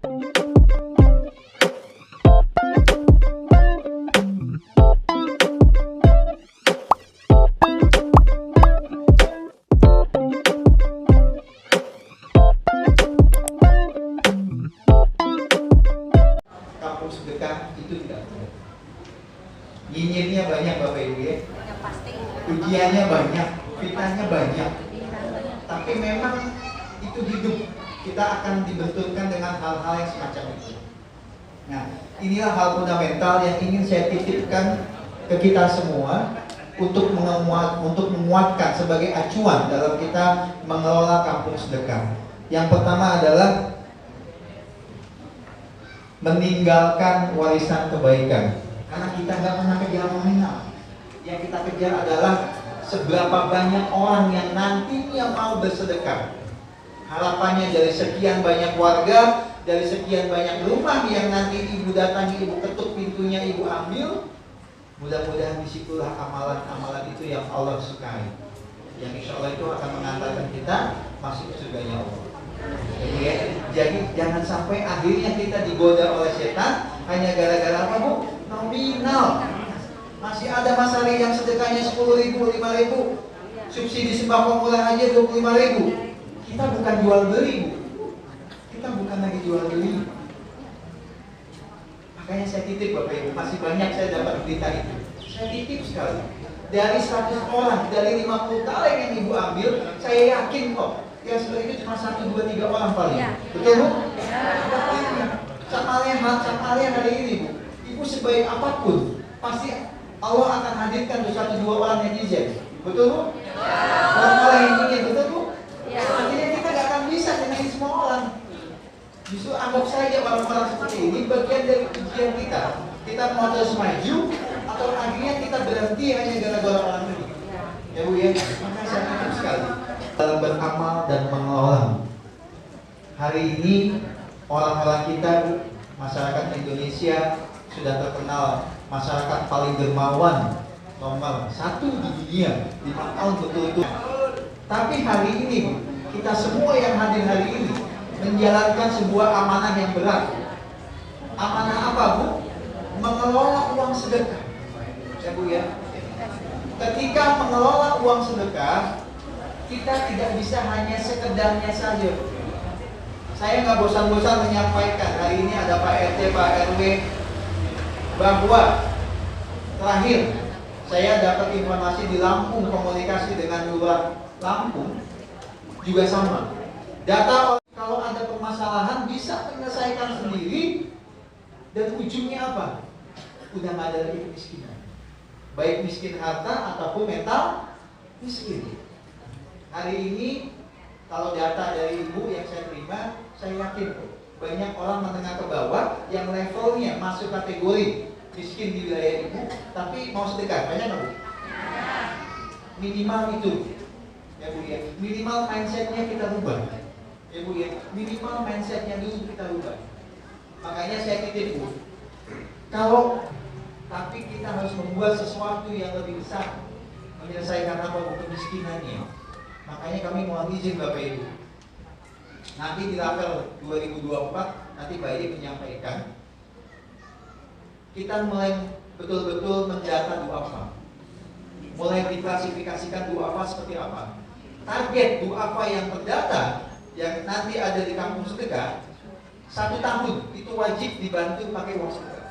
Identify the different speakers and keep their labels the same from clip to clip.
Speaker 1: Kampung sedekah itu tidak mudah. Nyinyirnya banyak Bapak Ibu ya. Ujiannya banyak, fitnahnya banyak. Tapi memang itu hidup. Kita akan dibenturkan dengan hal-hal yang semacam itu. Nah, inilah hal fundamental yang ingin saya titipkan ke kita semua untuk menguatkan sebagai acuan dalam kita mengelola kampung sedekah. Yang pertama adalah meninggalkan warisan kebaikan. Karena kita nggak pernah kejar nominal. Yang kita kejar adalah seberapa banyak orang yang nantinya mau bersedekah. Harapannya dari sekian banyak warga, dari sekian banyak rumah yang nanti ibu datangi, ibu ketuk pintunya, ibu ambil. Mudah-mudahan disitulah amalan-amalan itu yang Allah sukai, yang insya Allah itu akan mengantarkan kita masuk ke surganya Allah. Jadi jangan sampai akhirnya kita digoda oleh setan hanya gara-gara apa Bu? Nominal. Masih ada masalah yang sedekahnya 10.000, 5.000, subsidi sembako murah aja 25.000. Kita bukan jual beli, Bu. Kita bukan lagi jual beli. Makanya saya titip Bapak Ibu, masih banyak saya dapat berita itu. Saya titip sekali. Dari 100 orang, dari 50 talent yang Ibu ambil, saya yakin kok yang sebenarnya itu cuma 1, 2, 3 orang paling. Ya. Betul Bu? Ya. Sama yang hari ini Bu. Ibu sebaik apapun, pasti Allah akan hadirkan 1, 2 orang netizen. Betul Bu? Orang-orang yang ingin, betul Bu? Artinya kita gak akan bisa nyenengin semua orang. Justru anggap saja orang-orang seperti ini bagian dari ujian kita. Kita mau terus maju atau akhirnya kita berhenti hanya gara-gara orang ini. Ya Bu ya, makanya saya titip sekali dalam beramal dan mengelola. Hari ini orang-orang kita, masyarakat Indonesia sudah terkenal masyarakat paling dermawan nomor 1 di dunia 5 tahun betul-betul. Tapi hari ini kita semua yang hadir hari ini menjalankan sebuah amanah yang berat. Amanah apa Bu? Mengelola uang sedekah. Ya Bu ya. Ketika mengelola uang sedekah, kita tidak bisa hanya sekedarnya saja. Saya nggak bosan-bosan menyampaikan hari ini ada Pak RT, Pak RW, bahwa terakhir saya dapat informasi di Lampung, komunikasi dengan Lurah Lampung juga sama. Data kalau ada permasalahan bisa menyelesaikan sendiri dan ujungnya apa? Udah nggak ada lagi kemiskinan, baik miskin harta ataupun mental miskin. Hari ini kalau data dari Ibu yang saya terima, saya yakin banyak orang menengah ke bawah yang levelnya masuk kategori miskin di wilayah Ibu, tapi mau sedekah, banyak nggak Bu? Minimal itu, ya Bu ya. Minimal mindsetnya kita rubah, ya Bu ya. Minimal mindsetnya dulu kita rubah. Makanya saya titip Bu, tapi kita harus membuat sesuatu yang lebih besar, menyelesaikan apa Bu? Kemiskinannya. Makanya kami mohon izin Bapak Ibu, nanti di Rapel 2024 nanti Pak Edi menyampaikan, kita mulai betul-betul mendata duafa, mulai diklasifikasikan duafa seperti apa, target duafa yang terdata yang nanti ada di kampung sedekah 1 tahun itu wajib dibantu pakai uang sedekah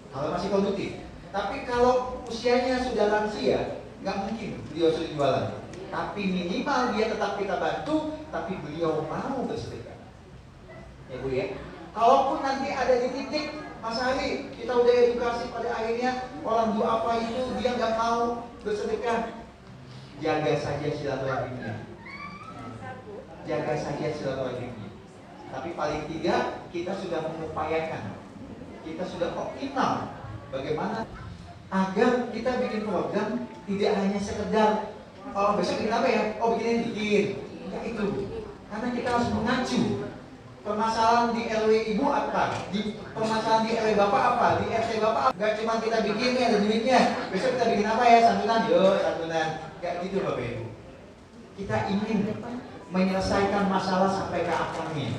Speaker 1: kalau masih produktif. Tapi kalau usianya sudah lansia, nggak mungkin beliau sudah jualan. Tapi minimal dia tetap kita bantu, tapi beliau mau bersedekah. Ya Bu ya. Kalaupun nanti ada di titik Mas Hari, kita udah edukasi pada akhirnya orang duafa itu dia nggak mau bersedekah, jaga saja silaturahimnya. Jaga saja silaturahimnya. Tapi paling tidak kita sudah mengupayakan, kita sudah optimal bagaimana agar kita bikin program tidak hanya sekedar oh besok bikin apa ya? Oh bikin. Enggak itu. Karena kita harus mengacu. Permasalahan di RW Ibu apa? Di permasalahan di RW Bapak apa? Di RT Bapak apa? Enggak cuma kita bikin nih ada duitnya. Besok kita bikin apa ya? Santunan. Yo, santunan. Enggak gitu Bapak Ibu. Kita ingin menyelesaikan masalah sampai ke akarnya.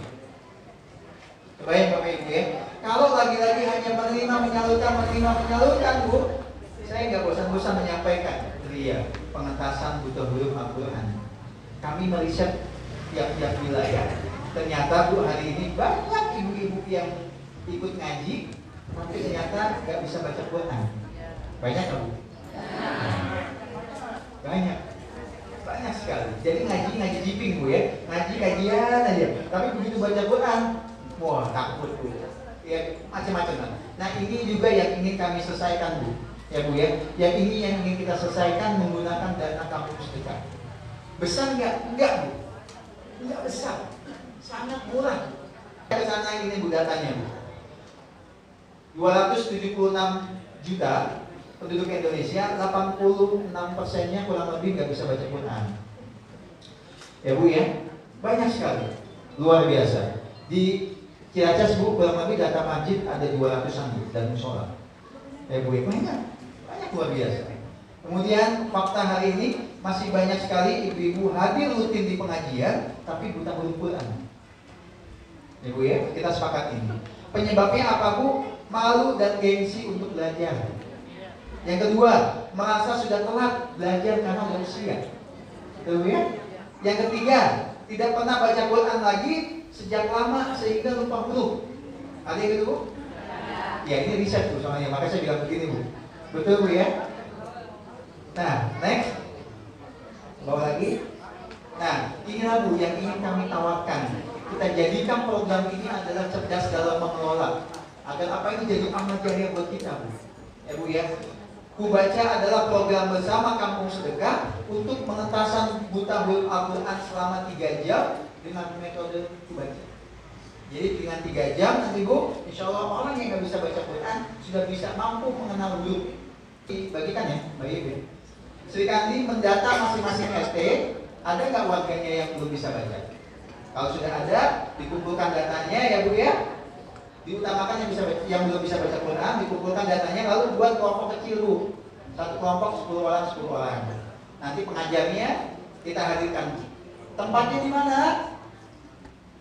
Speaker 1: Baik Bapak Ibu ya. Kalau lagi-lagi hanya menerima menyalurkan Bu, saya nggak bosan-bosan menyampaikan pengentasan buta huruf Al-Quran. Kami meriset tiap-tiap wilayah. Ternyata Bu hari ini banyak ibu-ibu yang ikut ngaji, tapi ternyata nggak bisa baca Quran. Banyak nggak Bu? Banyak sekali. Jadi ngaji jiping Bu ya, kajian aja. Tapi begitu baca Quran, wah takut Bu. Ya macam-macam lah. Nah ini juga yang ingin kami selesaikan Bu. Ya Bu ya, yang ini yang ingin kita selesaikan menggunakan dana kampung sedekah. Besar nggak? Enggak Bu. Enggak besar. Sangat murah. Ke sana ini Bu datanya Bu. 276 juta penduduk Indonesia, 86%-nya kurang lebih nggak bisa baca Quran. Ya Bu ya, banyak sekali, luar biasa. Di Ciracas Bu, kurang lebih data masjid ada 200-an dan musola. Ya Bu ya, banyak luar biasa. Kemudian fakta hari ini masih banyak sekali ibu-ibu hadir rutin di pengajian, tapi buta huruf Quran. Ya Bu ya, kita sepakat ini. Penyebabnya apa Bu? Malu dan gengsi untuk belajar. Yang kedua, merasa sudah telat belajar karena udah usia. Betul ya? Yang ketiga, tidak pernah baca Quran lagi sejak lama sehingga lupa huruf. Ada yang gitu Bu? Ya ini riset Bu soalnya, makanya saya bilang begini Bu. Betul Bu ya? Nah, next. Bawa lagi. Nah, inilah Bu yang ingin kami tawarkan. Kita jadikan program ini adalah cerdas dalam mengelola. Agar apa ini jadi amal jariah buat kita Bu. Ya Bu ya. Ku Baca adalah program bersama Kampung Sedekah untuk pengentasan buta huruf Al-Quran selama 3 jam dengan metode Ku Baca. Jadi dengan 3 jam nanti Bu, insya Allah orang yang nggak bisa baca Quran sudah bisa mampu mengenal huruf. Bagikan ya, Mbak Ibu. Sri Kandi mendata masing-masing RT, ada nggak warganya yang belum bisa baca? Kalau sudah ada, dikumpulkan datanya ya Bu ya. Diutamakan yang belum bisa baca Quran, dikumpulkan datanya lalu buat kelompok kecil Bu. Satu kelompok 10 orang. Nanti pengajarnya kita hadirkan. Tempatnya di mana?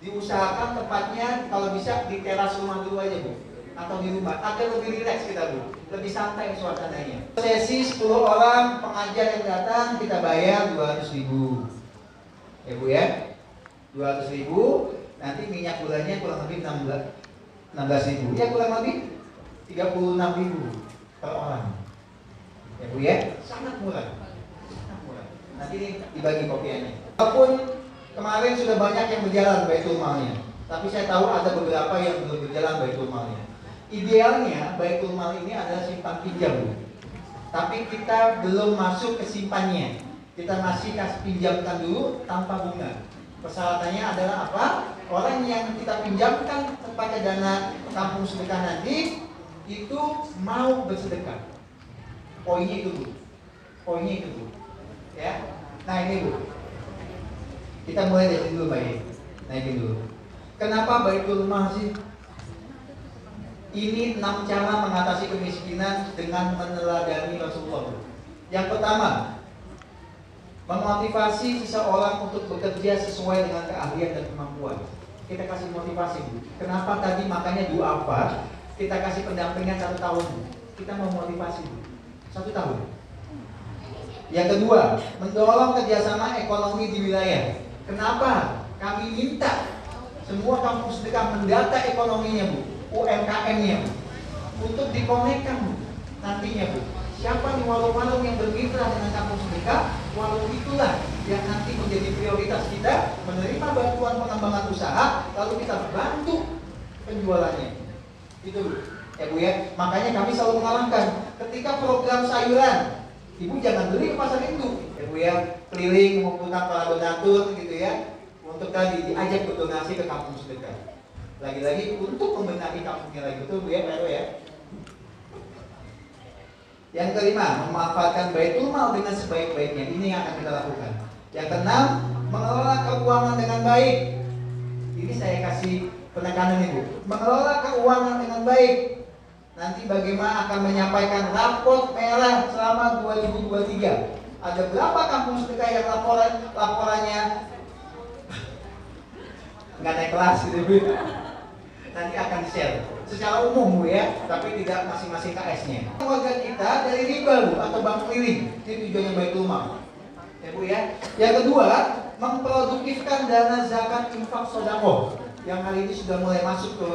Speaker 1: Diusahakan tempatnya kalau bisa di teras rumah dulu aja Bu, atau di rumah agar lebih rileks kita Bu, lebih santai suasananya. Sesi 10 orang pengajar yang datang kita bayar 200.000 ya Bu ya, 200.000. Nanti minyak bulannya kurang lebih 16.000 ya, kurang lebih 36.000 per orang ya Bu ya, sangat murah. Nanti ini dibagi kopiannya. Walaupun kemarin sudah banyak yang berjalan Baitul Malnya, tapi saya tahu ada beberapa yang belum berjalan Baitul Malnya. Idealnya Baitul Mal ini adalah simpan pinjam Bu. Tapi kita belum masuk ke simpannya. Kita masih kasih pinjamkan dulu tanpa bunga. Persyaratannya adalah apa? Orang yang kita pinjamkan kepada dana kampung sedekah nanti itu mau bersedekah. Poinnya itu Bu. Ya. Nah ini Bu. Kita mulai dari dulu Baik. Naikin dulu. Kenapa Baitul Mal sih? Ini 6 cara mengatasi kemiskinan dengan meneladani Rasulullah. Yang pertama, memotivasi seseorang untuk bekerja sesuai dengan keahlian dan kemampuan. Kita kasih motivasi Bu. Kenapa tadi makanya dua apa? Kita kasih pendampingan 1 tahun. Kita mau motivasi Bu. 1 tahun. Yang kedua, mendorong kerjasama ekonomi di wilayah. Kenapa? Kami minta semua kampung sedekah mendata ekonominya Bu, UMKM-nya Bu, untuk dikonekkan Bu. Nantinya Bu, siapa nih warung-warung yang bermitra dengan kampung sedekah, warung itulah yang nanti menjadi prioritas kita menerima bantuan pengembangan usaha, lalu kita bantu penjualannya. Itu Bu. Ya Bu ya, makanya kami selalu mengalahkan ketika program sayuran, Ibu jangan beli ke pasar induk, ya Bu ya, keliling mengumpulkan para donatur gitu ya, untuk tadi diajak berdonasi ke kampung sedekah. Lagi-lagi untuk membenahi kampungnya lagi, betul Bu ya, Pak RW ya. Yang kelima, memanfaatkan Baitul Mal dengan sebaik-baiknya. Ini yang akan kita lakukan. Yang keenam, mengelola keuangan dengan baik. Ini saya kasih penekanan Ibu. Mengelola keuangan dengan baik. Nanti bagaimana akan menyampaikan raport merah selama 2023. Ada berapa kampung sedekah yang laporannya nggak naik kelas gitu Bu. nanti akan di-share secara umum Bu ya, tapi tidak masing-masing KS-nya. Warga kita dari riba Bu atau bank keliling, itu tujuannya Baitul Mal. Ya Bu ya. Yang kedua, memproduktifkan dana zakat infak sedekah yang hari ini sudah mulai masuk ke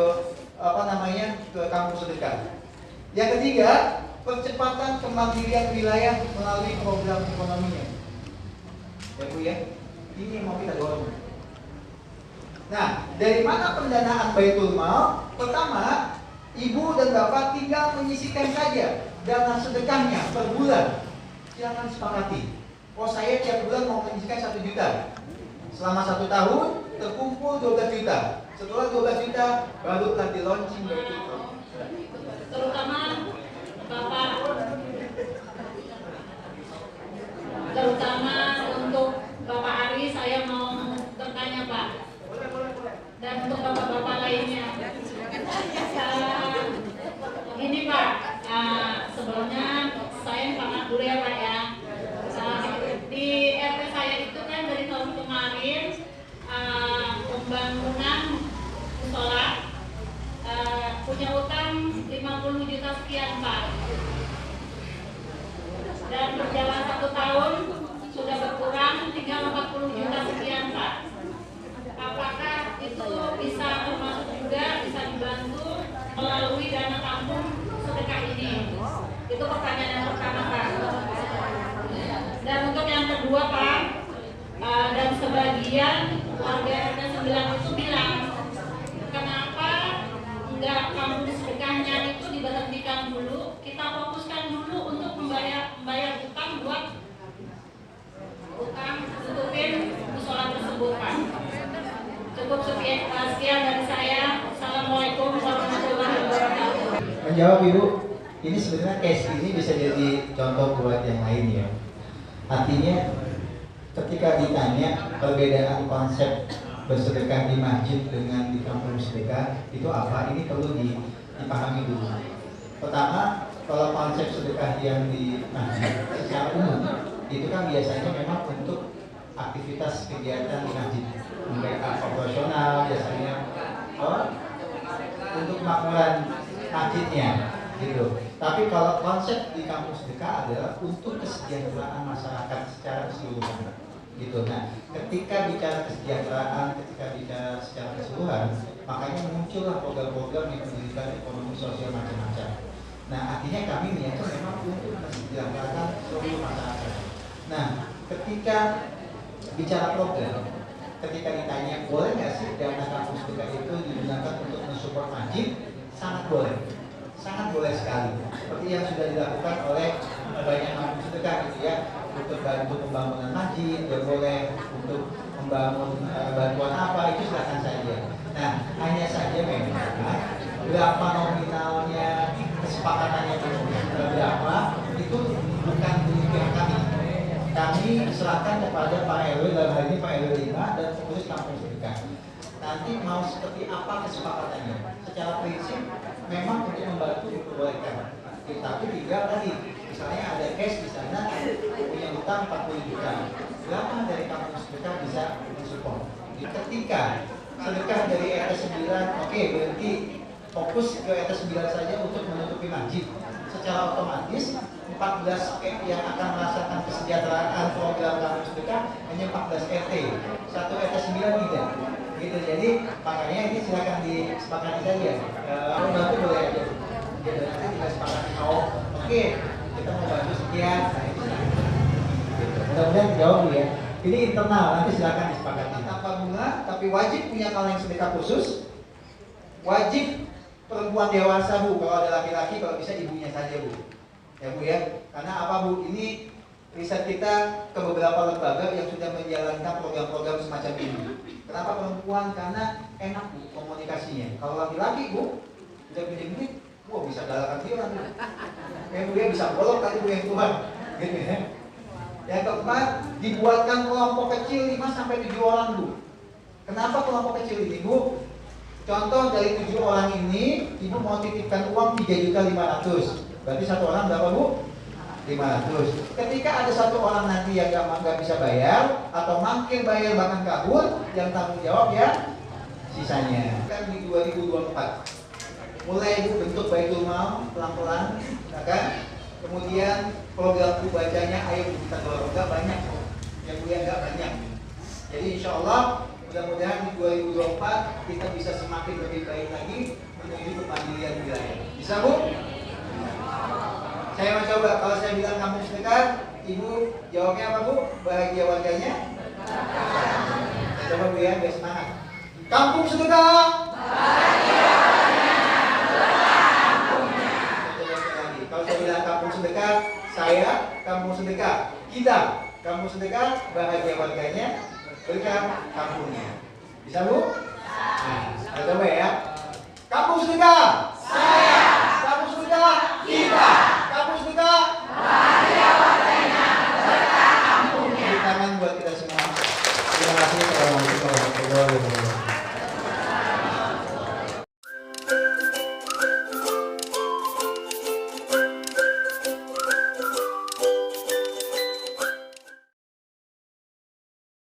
Speaker 1: ke kampung sedekah. Yang ketiga, percepatan kemandirian wilayah melalui program ekonominya. Ya Bu ya. Ini yang mau kita dorong. Nah, dari mana pendanaan Baitul Mal? Pertama, ibu dan bapak tinggal menyisihkan saja dana sedekahnya per bulan. Silakan sepakati. Oh, saya tiap bulan mau menyisihkan 1 juta. Selama 1 tahun terkumpul 12 juta. Setelah 12 juta baru nanti launching Baitul Mal.
Speaker 2: Terutama untuk Bapak Ari, saya mau bertanya Pak, dan untuk bapak-bapak lainnya. Ini Pak, sebelumnya saya pamit dulu ya Pak ya. Di RT saya itu kan dari tahun kemarin pembangunan musola punya utang 50 juta sekian Pak. Dan berjalan 1 tahun sudah berkurang tinggal 40 juta sekian Pak. Apakah itu bisa termasuk juga bisa dibantu melalui dana kampung sedekah ini? Itu pertanyaan yang pertama Pak. Dan untuk yang kedua Pak, dan sebagian warga RT 9 itu bilang, kenapa enggak kampung sedekahnya itu diberhentikan dulu, kita fokuskan dulu untuk membayar utang buat utang tutupin musola tersebut Pak. Cukup sekian dari saya. Assalamualaikum warahmatullahi wabarakatuh.
Speaker 1: Menjawab Ibu, ini sebenarnya case ini bisa jadi contoh buat yang lain ya. Artinya ketika ditanya perbedaan konsep bersedekah di masjid dengan di kampung sedekah itu apa, ini perlu dipahami dulu. Pertama, kalau konsep sedekah yang di masjid secara umum itu kan biasanya memang untuk aktivitas kegiatan di masjid, mereka operasional biasanya untuk makmuran masjidnya gitu. Tapi kalau konsep di kampung sedekah adalah untuk kesejahteraan masyarakat secara keseluruhan gitu. Nah, ketika bicara kesejahteraan, ketika bicara secara keseluruhan, makanya muncullah program-program yang pendidikan ekonomi sosial macam-macam. Nah, artinya kami niatnya memang untuk mensejahterakan seluruh masyarakat. Nah, ketika bicara program, ketika ditanya boleh nggak sih dana kampung sedekah itu digunakan untuk mensupport masjid, sangat boleh. Sangat boleh sekali, seperti yang sudah dilakukan oleh banyak kampung sedekah gitu ya, untuk bantu pembangunan masjid, boleh untuk membangun bantuan apa, itu silakan saja. Nah, hanya saja memang berapa nominalnya, kesepakatannya berapa, itu bukan di pihak kami. Kami serahkan kepada Pak RW, dalam hal ini Pak RW 5 dan pengurus kampung sedekah. Nanti mau seperti apa kesepakatannya? Secara prinsip memang untuk membantu diperbolehkan. Tapi tinggal tadi, misalnya ada cash di sana punya utang 40 juta. Berapa dari kampung sedekah bisa mensupport? Ketika sedekah dari RT 9, oke, berarti fokus ke RT 9 saja untuk menutupi masjid. Secara otomatis 14 yang akan merasakan kesejahteraan program kampung sedekah hanya 14 RT. Satu RT 9 tidak. Gitu, jadi makanya ini silakan disepakati saja. Bantu boleh aja. Jadi nanti kita sepakati, oke, kita mau bantu sekian. Nah, itu mudah-mudahan dijawab ya. Ini internal, nanti silakan disepakati. Tanpa bunga, tapi wajib punya kaleng sedekah khusus. Wajib perempuan dewasa Bu, kalau ada laki-laki, kalau bisa ibunya saja Bu. Ya Bu ya, karena apa Bu? Ini riset kita ke beberapa lembaga yang sudah menjalankan program-program semacam ini. Kenapa perempuan? Karena enak Bu komunikasinya. Kalau laki-laki Bu, udah gede-gede, wah bisa galakan dia Bu. Yang Bu ya bisa bolok kali Bu yang Tuhan. Gitu ya. Yang keempat, dibuatkan kelompok kecil 5-7 orang Bu. Kenapa kelompok kecil ini Bu? Contoh dari 7 orang ini, Ibu mau titipkan uang 3.500.000. Berarti satu orang berapa Bu? 500. Ketika ada satu orang nanti yang nggak bisa bayar atau mangkir bayar bahkan kabur, yang tanggung jawab ya sisanya. Kan di 2020 2024. Mulai Ibu bentuk Baitul Mal pelan-pelan, ya kan? Kemudian program bacanya ayo kita dorong, nggak banyak kok. Yang mulia nggak banyak. Jadi insya Allah mudah-mudahan di 2024 kita bisa semakin lebih baik lagi menuju kemandirian wilayah. Bisa Bu? Saya mau coba, kalau saya bilang kampung sedekah, Ibu jawabnya apa Bu? Bahagia warganya? Coba Bu ya, biar semangat. Kampung sedekah. Bahagia warganya, kampungnya. Coba sekali lagi. Kalau saya bilang kampung sedekah, saya kampung sedekah. Kita kampung sedekah, bahagia warganya, berkah kampungnya. Bisa Bu? Nah, coba ya.